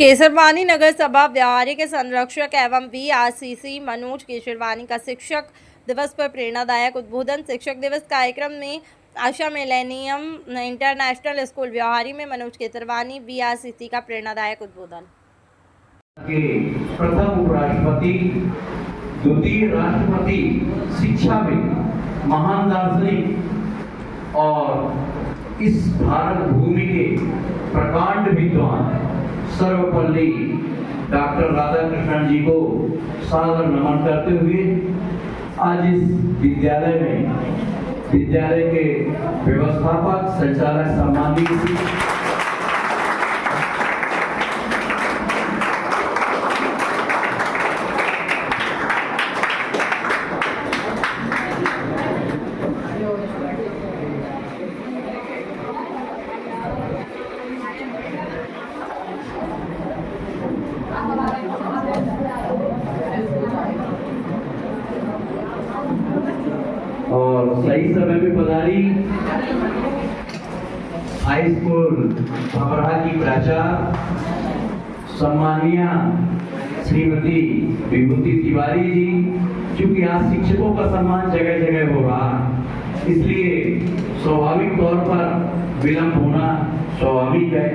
केसरवानी नगर सभा व्यवहारिक के संरक्षक एवं वीआरसीसी मनोज केसरवानी का शिक्षक दिवस पर प्रेरणादायक उद्बोधन। शिक्षक दिवस कार्यक्रम में आशा मिलेनियम इंटरनेशनल स्कूल व्यवहारी में मनोज केसरवानी वीआरसीसी का प्रेरणादायक उद्बोधन। प्रथम उपराष्ट्रपति, द्वितीय राष्ट्रपति, शिक्षा में महान दार्शनिक और इस भारत भूमि के प्रकांड विद्वान सर्वपल्ली डॉक्टर राधाकृष्णन जी को सादर नमन करते हुए आज इस विद्यालय के व्यवस्थापक संचालक सम्मानित और सही समय में पधारी हाई स्कूल भवरा की प्राचार्य सम्मानीय श्रीमती विभूति तिवारी जी, क्योंकि आज शिक्षकों का सम्मान जगह जगह हो रहा है, इसलिए स्वाभाविक तौर पर विलंब होना स्वाभाविक है।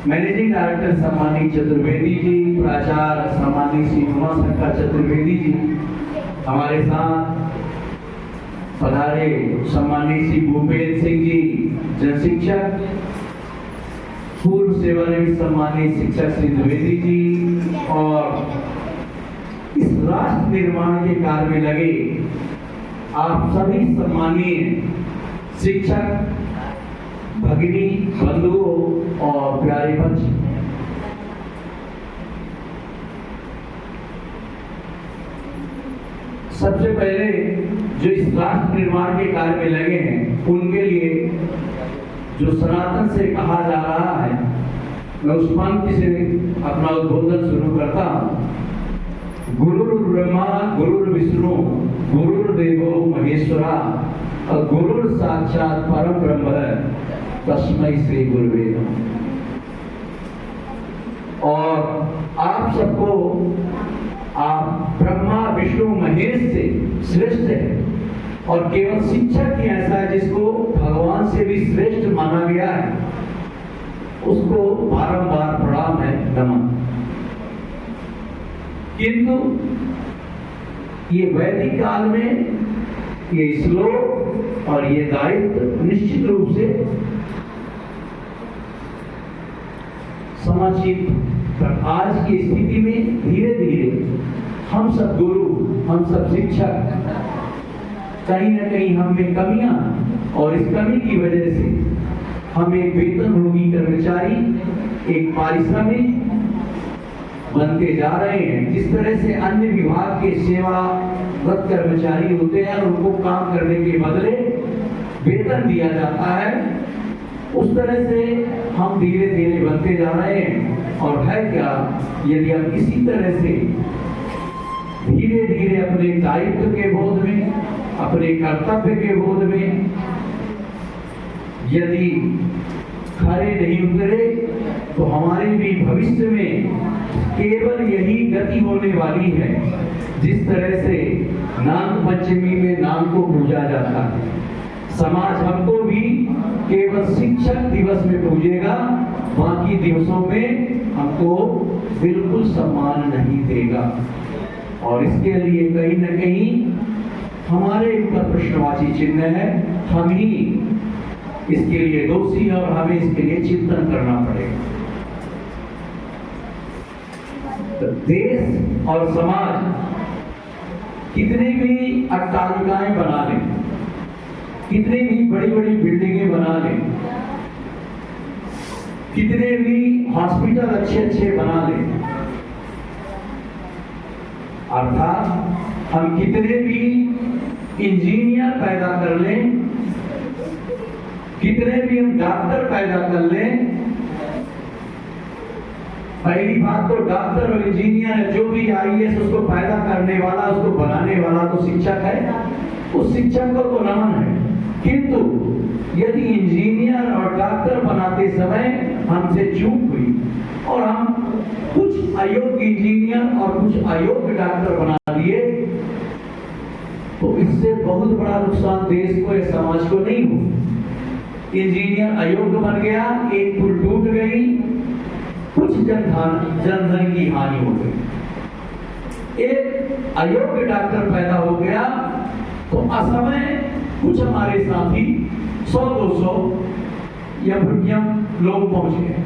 मैनेजिंग डायरेक्टर सम्मानित चतुर्वेदी जी, प्राचार्य सम्मानित श्री उमाशंकर चतुर्वेदी जी, हमारे साथ पधारे सम्मानित श्री भूपेंद्र सिंह जी जन शिक्षक, पूर्व सेवानिवृत्त सम्मानित शिक्षक श्री द्विवेदी जी, और इस राष्ट्र निर्माण के कार्य में लगे आप सभी सम्मानीय शिक्षक, भगिनी, बंधुओं और प्यारे बच्चे, सबसे पहले जो इस राष्ट्र निर्माण के कार्य में लगे हैं उनके लिए जो सनातन से कहा जा रहा है, मैं उस पंक्ति से अपना उद्बोधन शुरू करता हूँ। गुरुर् ब्रह्मा गुरुर् विष्णु गुरुर्देवो महेश्वरा और गुरुर् साक्षात परम ब्रह्म तस्मै श्री गुरुवे नमः। और आप सबको आप ब्रह्मा विष्णु महेश से श्रेष्ठ है, और केवल शिक्षक ही ऐसा है जिसको भगवान से भी श्रेष्ठ माना गया है, उसको बारंबार प्रणाम है, नमन। किंतु ये वैदिक काल में ये श्लोक और ये दायित्व निश्चित रूप से समाचित, पर आज की स्थिति में धीरे धीरे हम सब गुरु, हम सब शिक्षक, कहीं ना कहीं हम में कमियां, और इस कमी की वजह से हम एक वेतनभोगी कर्मचारी, एक पारिश्रमिक बनते जा रहे हैं। जिस तरह से अन्य विभाग के सेवारत कर्मचारी होते हैं, उनको काम करने के बदले वेतन दिया जाता है, उस तरह से हम धीरे धीरे बनते जा रहे हैं। और है क्या, यदि हम इसी तरह से धीरे धीरे अपने दायित्व के बोध में, अपने कर्तव्य के बोध में यदि खरे नहीं उतरे, तो हमारे भी भविष्य में केवल यही गति होने वाली है। जिस तरह से नाग पंचमी में नाग को पूजा जाता है, समाज हमको भी केवल शिक्षक दिवस में पूजेगा, बाकी दिवसों में हमको बिल्कुल सम्मान नहीं देगा। और इसके लिए कहीं न कहीं हमारे ऊपर प्रश्नवाची चिन्ह है, हम ही इसके लिए दोषी हैं और हमें इसके लिए चिंतन करना पड़ेगा। तो देश और समाज कितनी भी अट्टालिकाएं बना लें, कितनी भी बड़ी बड़ी बिल्डिंगें बना लें, कितने भी हॉस्पिटल अच्छे अच्छे बना लें, अर्थात हम कितने भी इंजीनियर पैदा कर लें, कितने भी हम डॉक्टर पैदा कर लें, पहली बात तो डॉक्टर और इंजीनियर, जो भी आईएएस उसको पैदा करने वाला, उसको बनाने वाला तो शिक्षक है, उस शिक्षक को तो नमन है। किंतु यदि इंजीनियर और डॉक्टर बनाते समय हमसे चूक हुई, और हम कुछ अयोग्य इंजीनियर और कुछ अयोग्य डॉक्टर बना दिए, तो इससे बहुत बड़ा नुकसान देश को या समाज को नहीं हो। इंजीनियर अयोग्य बन गया, एक पुल टूट गई, कुछ जनधन की हानि हो गई। एक अयोग्य डॉक्टर पैदा हो गया तो असमय कुछ हमारे साथी 100-200 या भुटियम लोग पहुंच गए।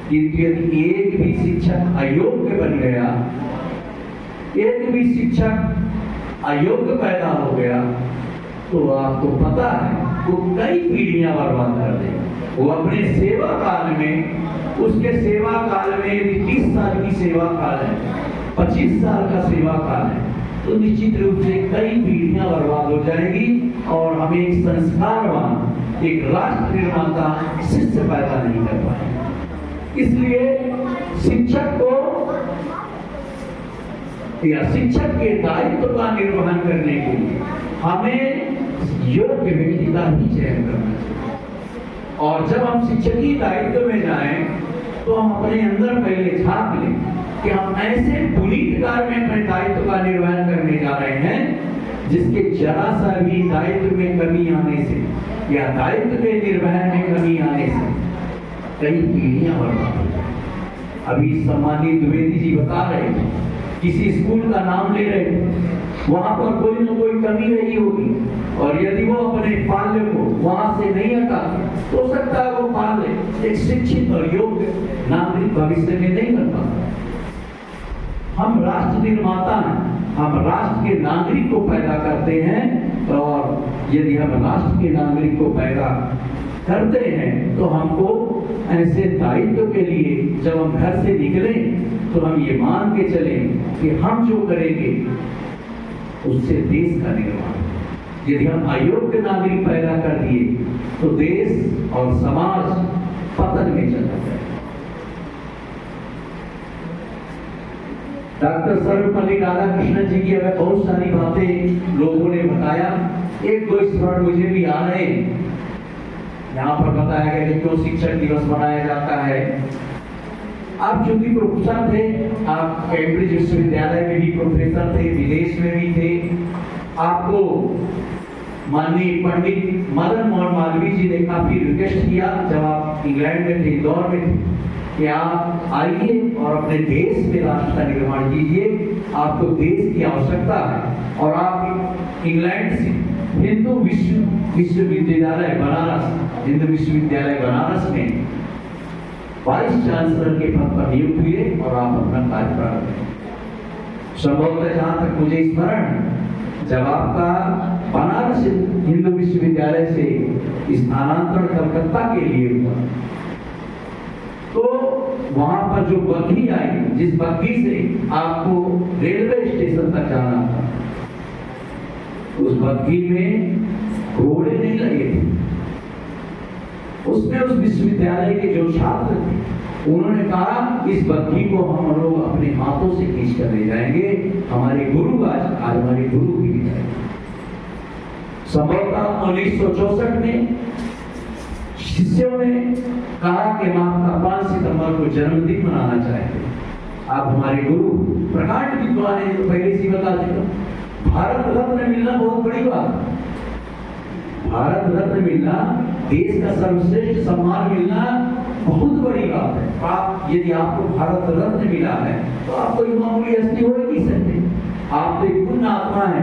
किंतु यदि एक भी शिक्षक अयोग्य बन गया, एक भी शिक्षक अयोग्य पैदा हो गया, तो आपको पता है वो कई पीढ़ियां बर्बाद कर देगा। वो अपने सेवा काल में, उसके सेवा काल में यदि 30 साल की सेवा काल है, 25 साल का सेवा काल है, तो निश्चित रूप से कई पीढ़ियां बर्बाद हो जाएगी और हमें एक संस्कारवान, एक राष्ट्र निर्माता शिष्य पैदा नहीं कर पाएंगे। इसलिए शिक्षक को या शिक्षक के दायित्व का निर्वहन करने के लिए हमें योग्य व्यक्ति का ही चयन करना चाहिए। और जब हम शिक्षकी दायित्व में जाएं, तो हम अपने अंदर पहले झांक लें कि हम ऐसे पुनीत कार्य में अपने दायित्व का निर्वहन करने जा रहे हैं जिसके जरा सा भी दायित्व में कमी आने से या दायित्व के निर्वहन में कमी आने से कई पीढ़ियां बर्बाद हो जाएंगी। अभी सम्मानित द्विवेदी जी बता रहे थे, किसी स्कूल का नाम ले रहे थे, वहां पर कोई न कोई कमी रही होगी, और यदि वो अपने पाल्य को वहां से नहीं हटा तो हो सकता है वो पाल्य एक शिक्षित और योग्य नागरिक भविष्य में नहीं बन पाता। हम राष्ट्र निर्माता हैं, हम राष्ट्र के नागरिक को पैदा करते हैं, और यदि हम राष्ट्र के नागरिक को पैदा करते हैं तो हमको ऐसे दायित्व के लिए जब हम घर से निकलें तो हम ये मान के चलें कि हम जो करेंगे उससे देश का निर्माण। यदि हम अयोग्य नागरिक पैदा कर दिए तो देश और समाज पतन में चला जाएगा। डॉक्टर सर्वपल्ली राधाकृष्णन जी की हमें बहुत सारी बातें लोगों ने बताया, एक दो स्मरण मुझे भी आ रहे हैं। यहाँ पर बताया गया कि क्यों शिक्षक दिवस मनाया जाता है। आप चूंकि प्रोफेसर थे, आप कैम्ब्रिज विश्वविद्यालय में भी प्रोफेसर थे, विदेश में भी थे, आपको माननीय पंडित मदन मोहन मालवीय जी ने काफी रिक्वेस्ट किया जब आप इंग्लैंड में थे, इंदौर में थे, कि आप आइए और अपने देश में राष्ट्र का निर्माण कीजिए, आपको देश की आवश्यकता है। और आप इंग्लैंड से हिंदू विश्वविद्यालय बनारस, हिंदू विश्वविद्यालय बनारस में वाइस चांसलर के पद पर नियुक्त हुए और आप अपना कार्य प्रारंभ करें। संभवतः जहां तक मुझे स्मरण, जब आपका बनारस हिंदू विश्वविद्यालय से स्थानांतरण कलकत्ता के लिए हुआ, तो वहां पर जो बग्घी आई, जिस बग्घी से आपको रेलवे स्टेशन तक जाना था, उस बग्घी में घोड़े नहीं लगे थे। उसमें उस विश्वविद्यालय के जो छात्र थे उन्होंने कहा इस बग्घी को हम लोग अपने हाथों से खींच कर ले जाएंगे, हमारे गुरु आज हमारे गुरु की विदाई। संभवतः 1964 में शिष्यों ने कहा कि हम आपका 5 सितंबर को जन्मदिन मनाना चाहते हैं। आप हमारे गुरु प्रकांड विद्वान हैं, तो पहले से बता चुका, भारत रत्न मिलना बहुत बड़ी बात है। भारत रत्न मिलना, देश का सर्वश्रेष्ठ सम्मान मिलना बहुत बड़ी बात है। आप यदि आपको भारत रत्न मिला है तो आप कोई मामूली हस्ती हो ही नहीं सकते। आप तो एक पुण्य आत्मा है,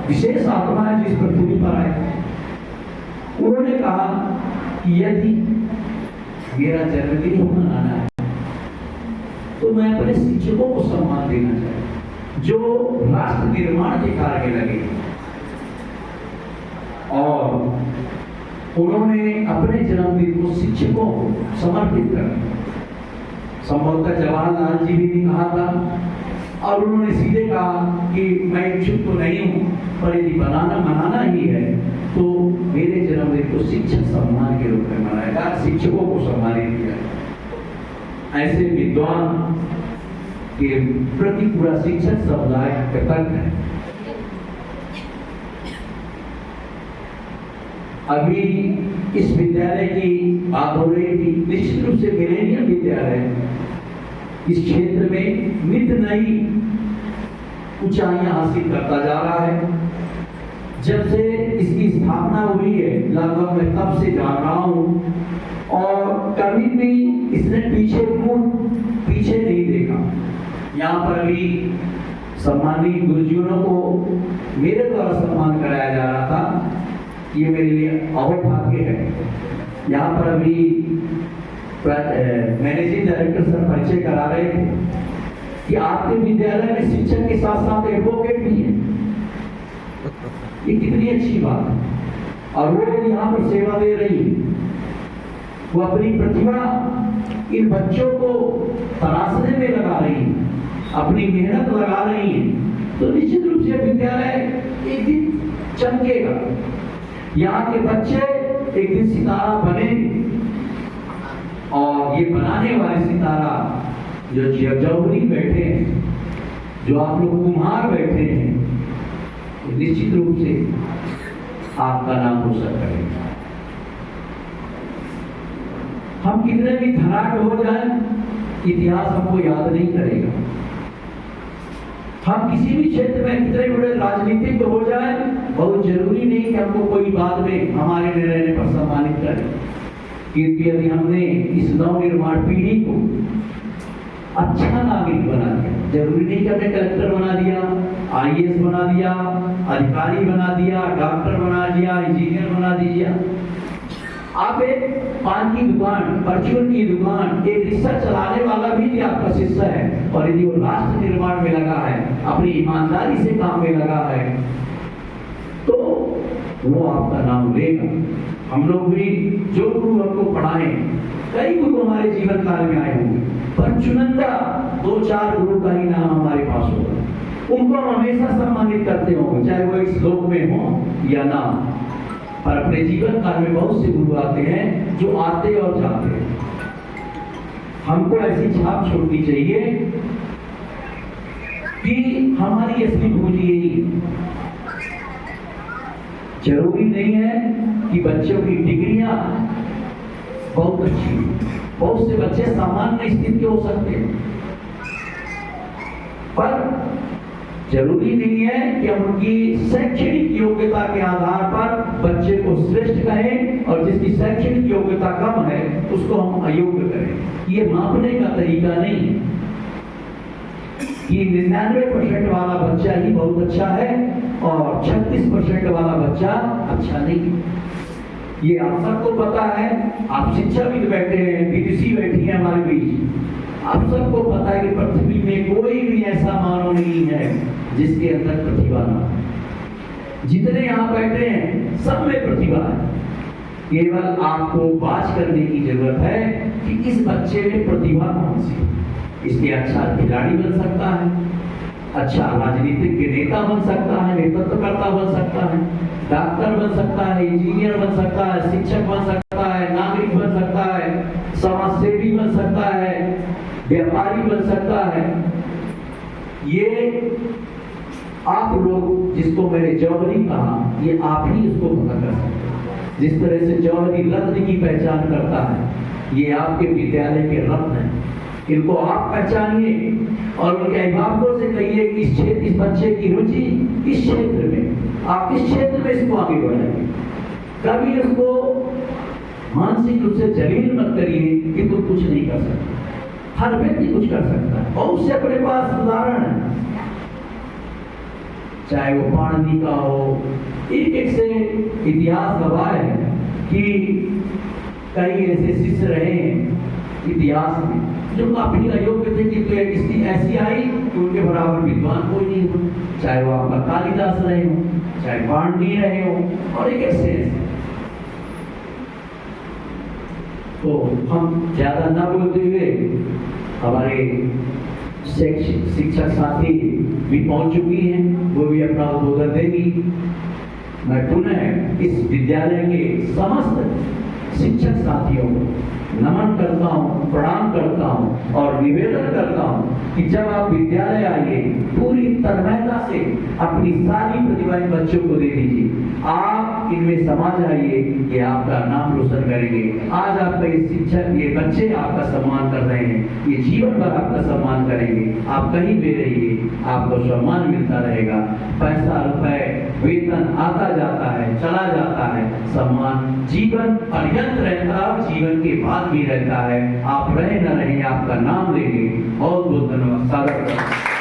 विशेष आत्मा है जिस पृथ्वी पर आए। उन्होंने कहा कि यदि मेरा जन्मदिन मनाना है तो मैं अपने शिक्षकों को सम्मान देना चाहता जो राष्ट्र निर्माण के कार्य में लगे, और उन्होंने अपने जन्मदिन को शिक्षकों को समर्पित कर दिया। संभवतः जवाहरलाल जी भी कहा था, और उन्होंने सीधे कहा कि मैं इच्छुक तो नहीं हूं, पर यदि मनाना ही है तो मेरे जन्मदिन को शिक्षक सम्मान के रूप में मनाएगा, शिक्षकों को सम्मानित किया। ऐसे विद्वान के प्रति पूरा शिक्षक समुदाय कृतज्ञ है। अभी इस विद्यालय की बात हो रही थी, निश्चित रूप से मिलेनियम विद्यालय इस क्षेत्र में नित नई ऊंचाइयां हासिल करता जा रहा है। जब से इसकी स्थापना हुई है लगभग मैं तब से जान रहा हूं और कभी भी इसने पीछे नहीं देखा। यहाँ पर अभी सम्मानित गुरुजनों को मेरे द्वारा सम्मान कराया जा रहा था, ये मेरे लिए और भाग्य है। यहाँ पर अभी मैनेजिंग डायरेक्टर सर परिचय करा रहे थे कि आपके विद्यालय में शिक्षक के साथ साथ एडवोकेट भी है। ये कितनी अच्छी बात है। और वो यहाँ पर सेवा दे रही है, वो अपनी प्रतिभा इन बच्चों को तराशने में लगा रही है, अपनी मेहनत लगा रही है। तो निश्चित रूप से विद्यालय एक दिन चमकेगा, यहाँ के बच्चे एक दिन सितारा बनेंगे। और ये बनाने वाले सितारा जो जौहरी बैठे हैं, जो आप लोग कुम्हार बैठे हैं, निश्चित रूप से आपका नाम रोशन करेगा। हम कितने भी धनाढ़ हो जाएं, इतिहास हमको याद नहीं करेगा। हम किसी भी क्षेत्र में कितने बड़े राजनीतिक हो जाएं, बहुत जरूरी नहीं कि हमको कोई बाद में हमारे निर्णय पर सम्मानित करे। क्योंकि यदि हमने इस नवनिर्माण पीढ़ी को अच्छा नागरिक बना दिया, जरूरी नहीं कि हमने कलेक्टर बना दिया, IAS बना दिया, अधिकारी बना दिया, डॉक्टर बना दिया, इंजीनियर बना दिया। आप एक पान की दुकान, परचून की दुकान, एक रिक्शा चलाने वाला भी आपका शिष्य है, और यदि वो राष्ट्र निर्माण में लगा है, अपनी ईमानदारी से काम में लगा है, तो वो आपका नाम लेगा। हम लोग भी जो गुरु हमको पढ़ाए, कई गुरु हमारे जीवन काल में आए होंगे, पर चुनिंदा 2-4 गुरु का ही नाम हमारे पास होगा। उनको हम हमेशा सम्मानित करते होंगे, चाहे वो इस लोक में हो या ना। पर अपने जीवन काल में बहुत से गुरु आते हैं जो आते और जाते हैं। हमको ऐसी छाप छोड़नी चाहिए कि हमारी असली पूंजी यही है। जरूरी नहीं है कि बच्चों की डिग्रियां बहुत अच्छी, बहुत से बच्चे सामान्य स्थिति के हो सकते हैं, पर जरूरी नहीं है कि हम उनकी शैक्षणिक योग्यता के आधार पर बच्चे को श्रेष्ठ कहें और जिसकी शैक्षणिक योग्यता कम है उसको हम अयोग्य करें। ये मापने का तरीका नहीं है कि 99% वाला बच्चा ही बहुत अच्छा है और 36% वाला बच्चा अच्छा नहीं है। ये आप सबको पता है, आप शिक्षाविद बैठे हैं, विदुषी बैठी है हमारे बीच। आप सबको पता है कि पृथ्वी में कोई भी ऐसा मानव नहीं है जिसके अंदर प्रतिभा ना। जितने यहाँ बैठे हैं सब में प्रतिभा है, केवल आपको बात करने की जरूरत है कि इस बच्चे में प्रतिभा कौन सी। इसलिए अच्छा खिलाड़ी बन सकता है, अच्छा राजनीतिक के नेता बन सकता है, नेतृत्वकर्ता बन सकता है, डॉक्टर बन सकता है, इंजीनियर बन सकता है, शिक्षक बन सकता है, नागरिक बन सकता है, समाज सेवी बन सकता है, व्यापारी बन सकता है। ये आप लोग जिसको मैंने जौहरी कहा, ये आप ही इसको पता कर सकते हैं। जिस तरह से जौहरी रत्न की पहचान करता है, ये आपके विद्यालय के रत्न हैं। इनको आप पहचानिए और उनके अभिभावकों से कहिए कि इस बच्चे की रुचि इस क्षेत्र में, आप इस क्षेत्र में इसको आगे बढ़ाइए। कभी इसको मानसिक रूप से जलील मत करिए कि तुम कुछ नहीं कर सकते। हर व्यक्ति कुछ कर सकता है और उससे अपने पास उदाहरण है, चाहे वो पाणिनि का हो। एक से इतिहास गवाह है कि कई ऐसे शिष्य रहे इतिहास में जो काफी अयोग्य थे, कि एक स्थिति ऐसी आई कि उनके बराबर विद्वान कोई नहीं हुआ। चाहे वो आपका कालिदास रहे हो, चाहे पाणिनि रहे हो, और एक ऐसे तो हम ज्यादा ना बोलते हुए हमारे शिक्षक साथी भी पहुंच चुकी हैं, वो भी अपना उद्बोधन देगी। मैं पुनः इस विद्यालय के समस्त शिक्षक साथियों को नमन करता हूँ, प्रणाम करता हूँ और निवेदन करता हूँ कि जब आप विद्यालय आइए पूरी तन्मयता से अपनी सारी प्रतिभाएं बच्चों को दे दीजिए। आप आप इनमें समा जाइए, ये आपका नाम रोशन करेंगे। आज आपका ये शिक्षक, ये बच्चे आपका सम्मान कर रहे हैं, ये जीवन भर आपका सम्मान करेंगे। आप कहीं भी रहिए, आपको सम्मान मिलता रहेगा। पैसा रुपए वेतन आता जाता है, चला जाता है, सम्मान जीवन पर्यंत रहता है, जीवन के बाद भी रहता है। आप रहे न रहे, आपका नाम लेंगे। बहुत बहुत धन्यवाद। स्वागत करता हूं।